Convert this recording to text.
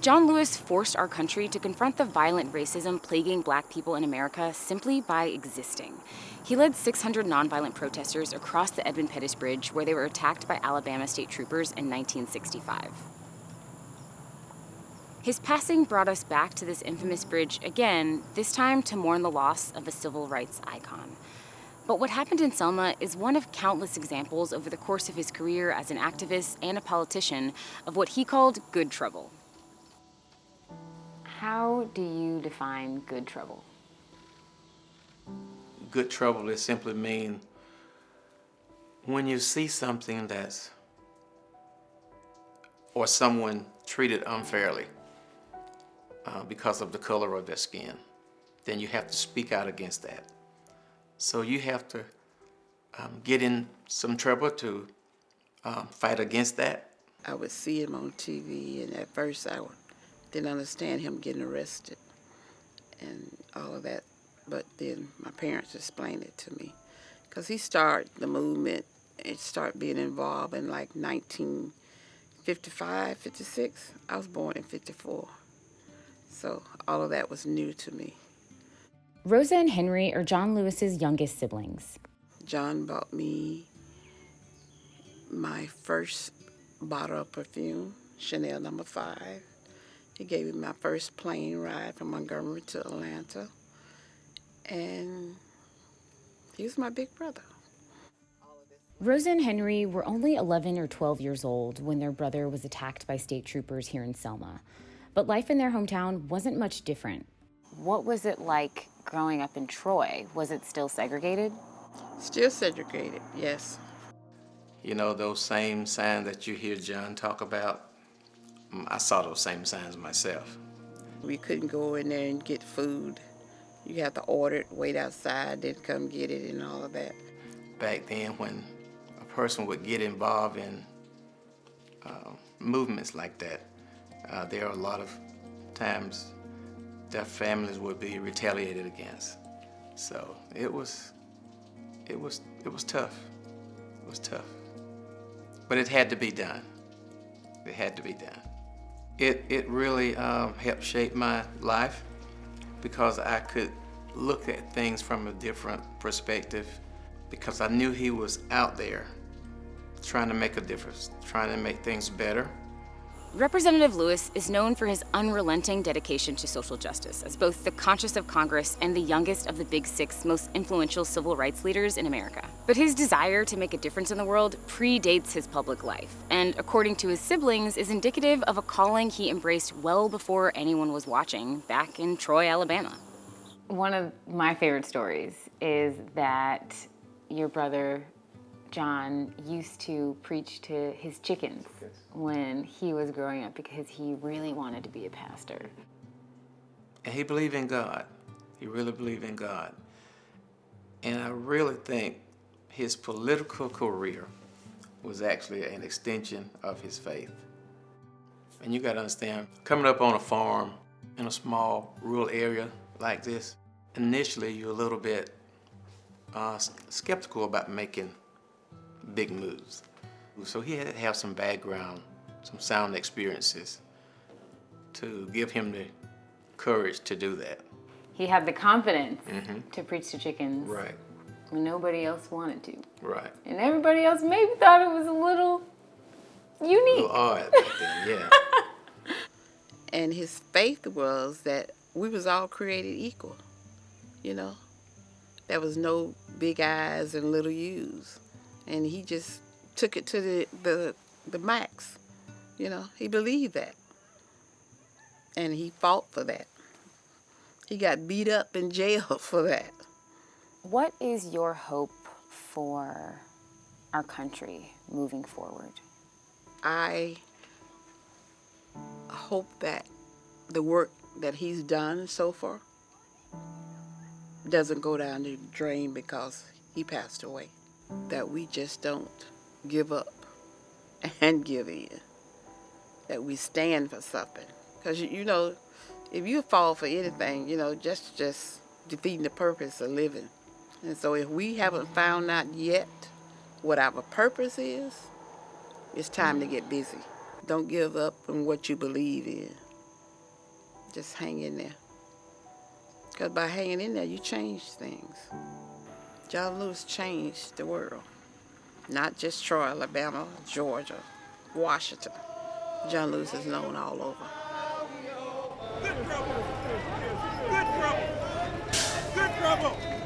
John Lewis forced our country to confront the violent racism plaguing Black people in America simply by existing. He led 600 nonviolent protesters across the Edmund Pettus Bridge, where they were attacked by Alabama state troopers in 1965. His passing brought us back to this infamous bridge again, this time to mourn the loss of a civil rights icon. But what happened in Selma is one of countless examples over the course of his career as an activist and a politician of what he called good trouble. How do you define good trouble? Good trouble is simply mean when you see something or someone treated unfairly because of the color of their skin, then you have to speak out against that. So you have to get in some trouble to fight against that. I would see him on TV, and at first I didn't understand him getting arrested and all of that. But then my parents explained it to me. Because he started the movement and started being involved in like 1955, 56. I was born in 54. So all of that was new to me. Rosa and Henry are John Lewis's youngest siblings. John bought me my first bottle of perfume, Chanel No. 5. He gave me my first plane ride from Montgomery to Atlanta. And he was my big brother. Rosa and Henry were only 11 or 12 years old when their brother was attacked by state troopers here in Selma. But life in their hometown wasn't much different. What was it like growing up in Troy? Was it still segregated? Still segregated, yes. You know, those same signs that you hear John talk about, I saw those same signs myself. We couldn't go in there and get food. You have to order it, wait outside, then come get it and all of that. Back then, when a person would get involved in movements like that, there are a lot of times their families would be retaliated against. So it was tough. It was tough. But it had to be done. It had to be done. It really helped shape my life because I could look at things from a different perspective because I knew he was out there trying to make a difference, trying to make things better. Representative Lewis is known for his unrelenting dedication to social justice as both the conscience of Congress and the youngest of the Big Six most influential civil rights leaders in America. But his desire to make a difference in the world predates his public life, and according to his siblings, is indicative of a calling he embraced well before anyone was watching back in Troy, Alabama. One of my favorite stories is that your brother John used to preach to his chickens when he was growing up because he really wanted to be a pastor. And he believed in God. He really believed in God. And I really think his political career was actually an extension of his faith. And you got to understand, coming up on a farm in a small rural area like this, initially you're a little bit skeptical about making big moves. So he had to have some background, some sound experiences to give him the courage to do that. He had the confidence to preach to chickens. Right. When nobody else wanted to. Right. And everybody else maybe thought it was a little unique. A little odd back then, yeah. And his faith was that we was all created equal, you know. There was no big I's and little U's. And he just took it to the max, you know. He believed that. And he fought for that. He got beat up in jail for that. What is your hope for our country moving forward? I hope that the work that he's done so far doesn't go down the drain because he passed away. That we just don't give up and give in. That we stand for something. Because, you know, if you fall for anything, you know, just defeating the purpose of living. And so if we haven't found out yet what our purpose is, it's time to get busy. Don't give up on what you believe in. Just hang in there. Because by hanging in there, you change things. John Lewis changed the world. Not just Troy, Alabama, Georgia, Washington. John Lewis is known all over. Good trouble! Good trouble! Good trouble!